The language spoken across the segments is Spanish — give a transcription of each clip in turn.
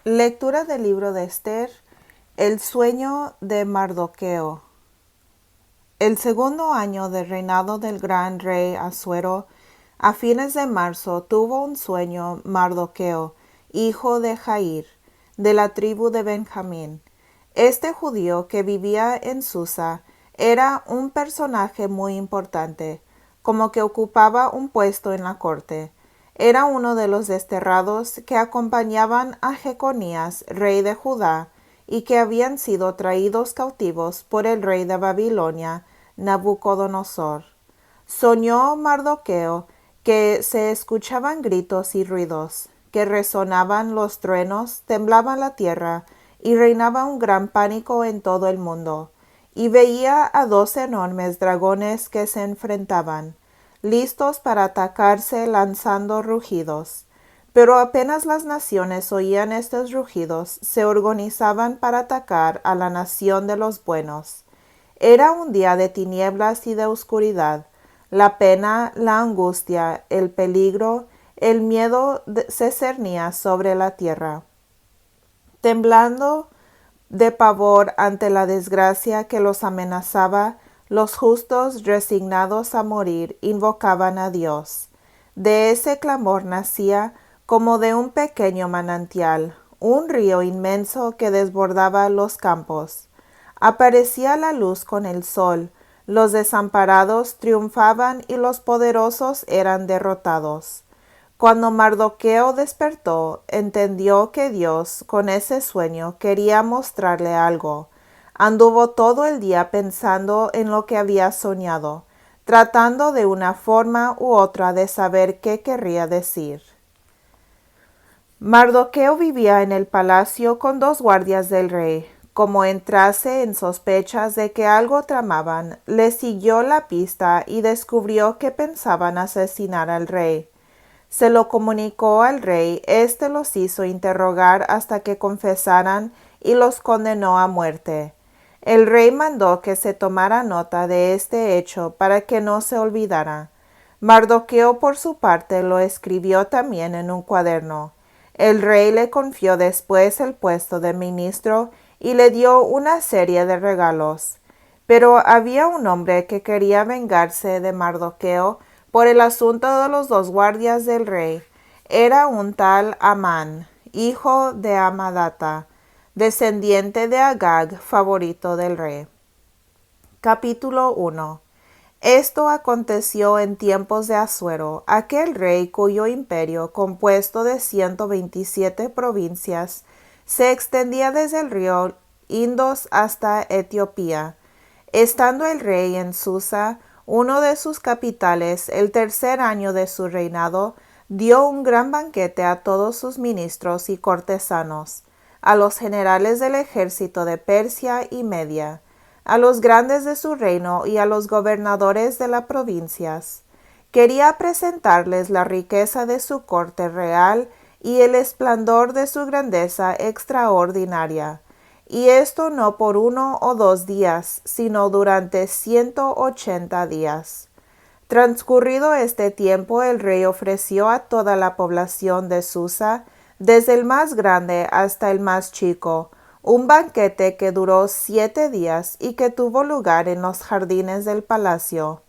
Lectura del libro de Esther, el sueño de Mardoqueo. El segundo año del reinado del gran rey Asuero, a fines de marzo, tuvo un sueño Mardoqueo, hijo de Jair, de la tribu de Benjamín. Este judío que vivía en Susa era un personaje muy importante, como que ocupaba un puesto en la corte. Era uno de los desterrados que acompañaban a Jeconías, rey de Judá, y que habían sido traídos cautivos por el rey de Babilonia, Nabucodonosor. Soñó Mardoqueo que se escuchaban gritos y ruidos, que resonaban los truenos, temblaba la tierra, y reinaba un gran pánico en todo el mundo. Y veía a 2 enormes dragones que se enfrentaban, listos para atacarse lanzando rugidos. Pero apenas las naciones oían estos rugidos, se organizaban para atacar a la nación de los buenos. Era un día de tinieblas y de oscuridad. La pena, la angustia, el peligro, el miedo se cernía sobre la tierra. Temblando de pavor ante la desgracia que los amenazaba, los justos, resignados a morir, invocaban a Dios. De ese clamor nacía, como de un pequeño manantial, un río inmenso que desbordaba los campos. Aparecía la luz con el sol, los desamparados triunfaban y los poderosos eran derrotados. Cuando Mardoqueo despertó, entendió que Dios, con ese sueño, quería mostrarle algo. Anduvo todo el día pensando en lo que había soñado, tratando de una forma u otra de saber qué querría decir. Mardoqueo vivía en el palacio con 2 guardias del rey. Como entrase en sospechas de que algo tramaban, le siguió la pista y descubrió que pensaban asesinar al rey. Se lo comunicó al rey, éste los hizo interrogar hasta que confesaran y los condenó a muerte. El rey mandó que se tomara nota de este hecho para que no se olvidara. Mardoqueo por su parte lo escribió también en un cuaderno. El rey le confió después el puesto de ministro y le dio una serie de regalos. Pero había un hombre que quería vengarse de Mardoqueo por el asunto de los 2 guardias del rey. Era un tal Amán, hijo de Amadata, descendiente de Agag, favorito del rey. Capítulo 1. Esto aconteció en tiempos de Asuero, aquel rey cuyo imperio, compuesto de 127 provincias, se extendía desde el río Indos hasta Etiopía. Estando el rey en Susa, uno de sus capitales, el 3er año de su reinado, dio un gran banquete a todos sus ministros y cortesanos, a los generales del ejército de Persia y Media, a los grandes de su reino y a los gobernadores de las provincias. Quería presentarles la riqueza de su corte real y el esplendor de su grandeza extraordinaria, y esto no por 1 o 2 días, sino durante 180 días. Transcurrido este tiempo, el rey ofreció a toda la población de Susa, desde el más grande hasta el más chico, un banquete que duró 7 días y que tuvo lugar en los jardines del palacio.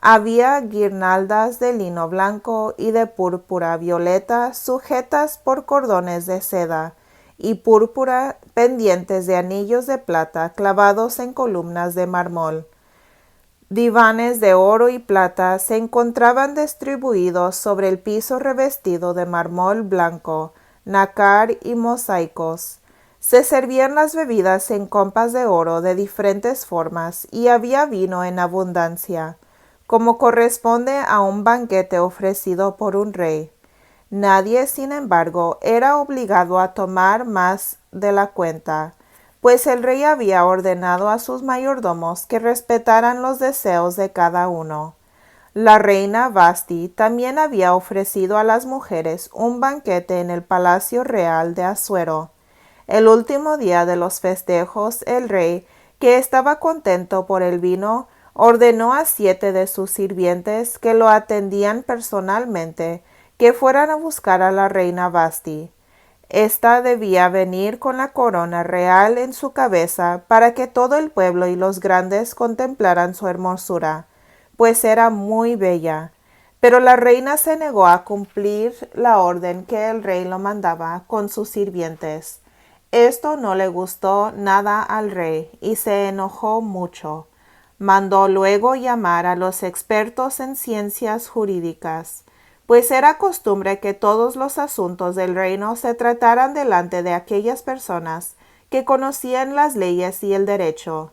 Había guirnaldas de lino blanco y de púrpura violeta sujetas por cordones de seda, y púrpura pendientes de anillos de plata clavados en columnas de mármol. Divanes de oro y plata se encontraban distribuidos sobre el piso revestido de mármol blanco, nácar y mosaicos. Se servían las bebidas en copas de oro de diferentes formas y había vino en abundancia, como corresponde a un banquete ofrecido por un rey. Nadie, sin embargo, era obligado a tomar más de la cuenta, pues el rey había ordenado a sus mayordomos que respetaran los deseos de cada uno. La reina Vasti también había ofrecido a las mujeres un banquete en el palacio real de Asuero. El último día de los festejos, el rey, que estaba contento por el vino, ordenó a 7 de sus sirvientes que lo atendían personalmente que fueran a buscar a la reina Vasti. Esta debía venir con la corona real en su cabeza para que todo el pueblo y los grandes contemplaran su hermosura, pues era muy bella. Pero la reina se negó a cumplir la orden que el rey lo mandaba con sus sirvientes. Esto no le gustó nada al rey y se enojó mucho. Mandó luego llamar a los expertos en ciencias jurídicas, pues era costumbre que todos los asuntos del reino se trataran delante de aquellas personas que conocían las leyes y el derecho.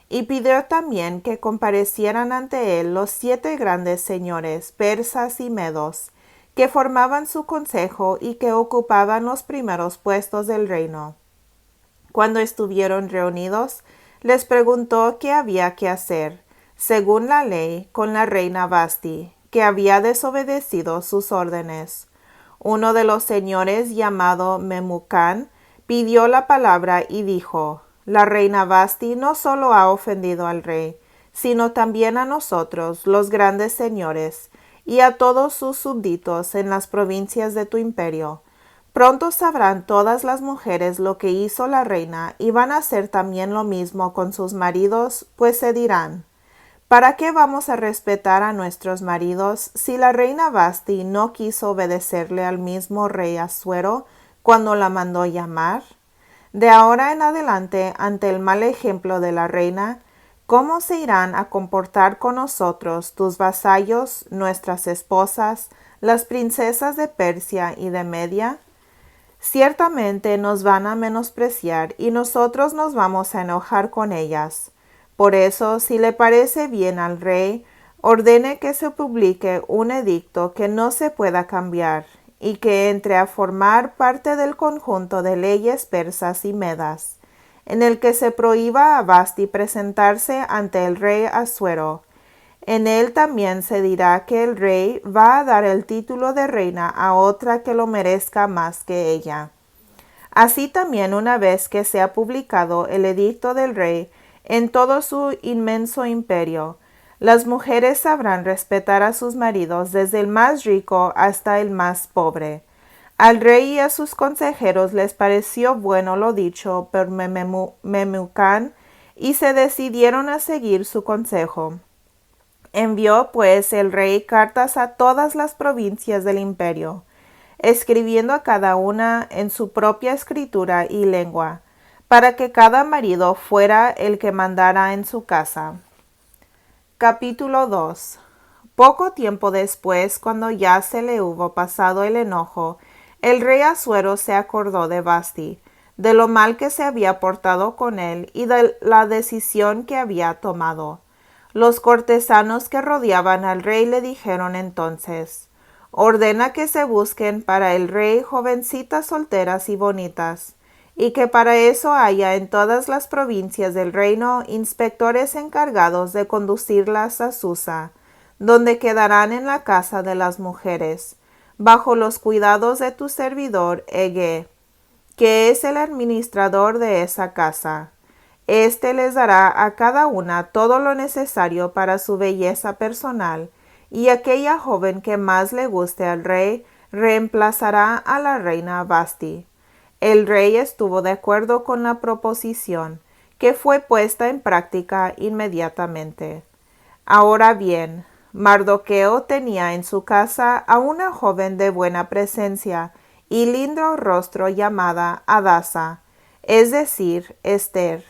Y pidió también que comparecieran ante él los 7 grandes señores persas y medos, que formaban su consejo y que ocupaban los primeros puestos del reino. Cuando estuvieron reunidos, les preguntó qué había que hacer, según la ley, con la reina Vasti, que había desobedecido sus órdenes. Uno de los señores, llamado Memucán, pidió la palabra y dijo: la reina Vasti no solo ha ofendido al rey, sino también a nosotros, los grandes señores, y a todos sus súbditos en las provincias de tu imperio. Pronto sabrán todas las mujeres lo que hizo la reina y van a hacer también lo mismo con sus maridos, pues se dirán: ¿para qué vamos a respetar a nuestros maridos si la reina Vasti no quiso obedecerle al mismo rey Asuero cuando la mandó llamar? De ahora en adelante, ante el mal ejemplo de la reina, ¿cómo se irán a comportar con nosotros tus vasallos, nuestras esposas, las princesas de Persia y de Media? Ciertamente nos van a menospreciar y nosotros nos vamos a enojar con ellas. Por eso, si le parece bien al rey, ordene que se publique un edicto que no se pueda cambiar y que entre a formar parte del conjunto de leyes persas y medas, en el que se prohíba a Vasti presentarse ante el rey Asuero. En él también se dirá que el rey va a dar el título de reina a otra que lo merezca más que ella. Así también, una vez que sea publicado el edicto del rey en todo su inmenso imperio, las mujeres sabrán respetar a sus maridos desde el más rico hasta el más pobre. Al rey y a sus consejeros les pareció bueno lo dicho por Memucán y se decidieron a seguir su consejo. Envió pues el rey cartas a todas las provincias del imperio, escribiendo a cada una en su propia escritura y lengua, para que cada marido fuera el que mandara en su casa. Capítulo 2. Poco tiempo después, cuando ya se le hubo pasado el enojo, el rey Asuero se acordó de Vasti, de lo mal que se había portado con él y de la decisión que había tomado. Los cortesanos que rodeaban al rey le dijeron entonces: ordena que se busquen para el rey jovencitas solteras y bonitas, y que para eso haya en todas las provincias del reino inspectores encargados de conducirlas a Susa, donde quedarán en la casa de las mujeres, bajo los cuidados de tu servidor Ege, que es el administrador de esa casa. Este les dará a cada una todo lo necesario para su belleza personal, y aquella joven que más le guste al rey reemplazará a la reina Vasti. El rey estuvo de acuerdo con la proposición, que fue puesta en práctica inmediatamente. Ahora bien, Mardoqueo tenía en su casa a una joven de buena presencia y lindo rostro llamada Hadasa, es decir, Esther.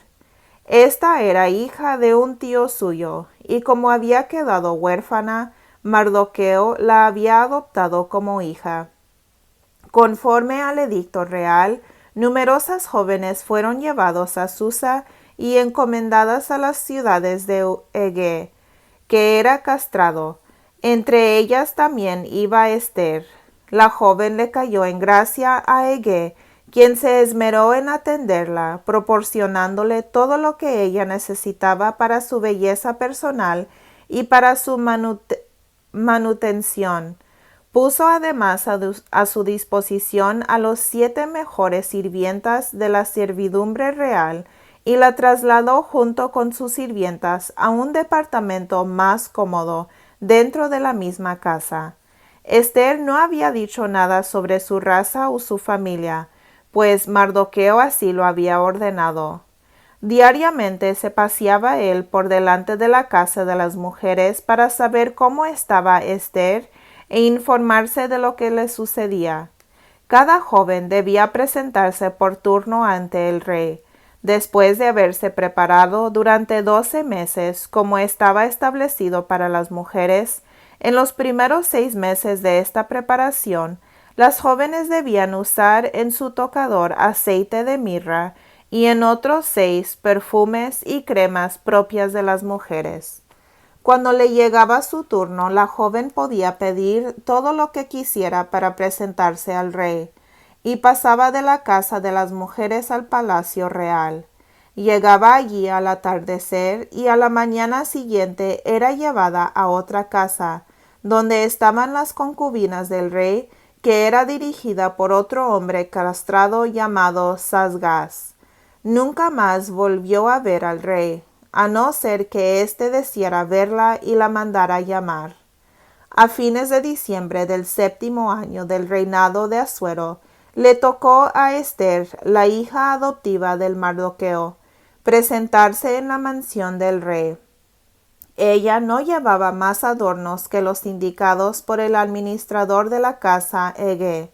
Esta era hija de un tío suyo, y como había quedado huérfana, Mardoqueo la había adoptado como hija. Conforme al edicto real, numerosas jóvenes fueron llevados a Susa y encomendadas a las ciudades de Ege, que era castrado. Entre ellas también iba Esther. La joven le cayó en gracia a Ege, quien se esmeró en atenderla, proporcionándole todo lo que ella necesitaba para su belleza personal y para su manutención. Puso además a su disposición a los 7 mejores sirvientas de la servidumbre real y la trasladó junto con sus sirvientas a un departamento más cómodo dentro de la misma casa. Esther no había dicho nada sobre su raza o su familia, pues Mardoqueo así lo había ordenado. Diariamente se paseaba él por delante de la casa de las mujeres para saber cómo estaba Esther e informarse de lo que le sucedía. Cada joven debía presentarse por turno ante el rey, después de haberse preparado durante 12 meses como estaba establecido para las mujeres. En los primeros 6 meses de esta preparación, las jóvenes debían usar en su tocador aceite de mirra y en otros 6 perfumes y cremas propias de las mujeres. Cuando le llegaba su turno, la joven podía pedir todo lo que quisiera para presentarse al rey, y pasaba de la casa de las mujeres al palacio real. Llegaba allí al atardecer y a la mañana siguiente era llevada a otra casa, donde estaban las concubinas del rey, que era dirigida por otro hombre castrado llamado Sasgás. Nunca más volvió a ver al rey, a no ser que éste deseara verla y la mandara llamar. A fines de diciembre del 7º año del reinado de Asuero, le tocó a Esther, la hija adoptiva del Mardoqueo, presentarse en la mansión del rey. Ella no llevaba más adornos que los indicados por el administrador de la casa Hege.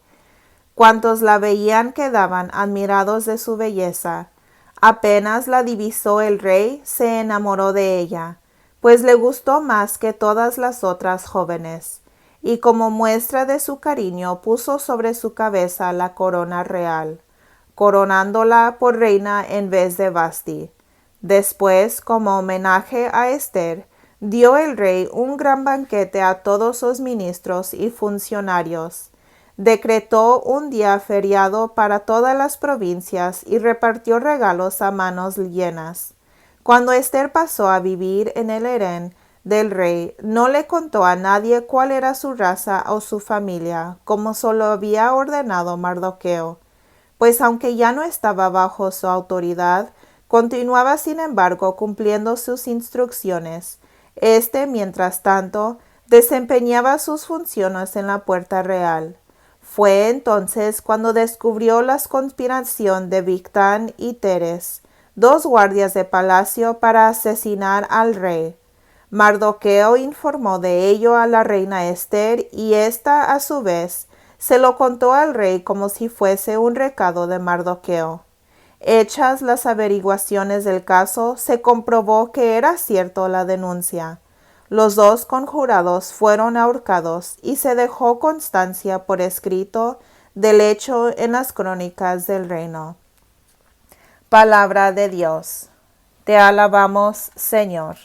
Cuantos la veían quedaban admirados de su belleza. Apenas la divisó el rey, se enamoró de ella, pues le gustó más que todas las otras jóvenes, y como muestra de su cariño puso sobre su cabeza la corona real, coronándola por reina en vez de Vasti. Después, como homenaje a Esther, dio el rey un gran banquete a todos sus ministros y funcionarios. Decretó un día feriado para todas las provincias y repartió regalos a manos llenas. Cuando Esther pasó a vivir en el harén del rey, no le contó a nadie cuál era su raza o su familia, como solo había ordenado Mardoqueo, pues aunque ya no estaba bajo su autoridad, continuaba sin embargo cumpliendo sus instrucciones. Mientras tanto, desempeñaba sus funciones en la puerta real. Fue entonces cuando descubrió la conspiración de Bigtán y Teres, 2 guardias de palacio, para asesinar al rey. Mardoqueo informó de ello a la reina Esther y ésta, a su vez, se lo contó al rey como si fuese un recado de Mardoqueo. Hechas las averiguaciones del caso, se comprobó que era cierto la denuncia. Los 2 conjurados fueron ahorcados y se dejó constancia por escrito del hecho en las crónicas del reino. Palabra de Dios. Te alabamos, Señor.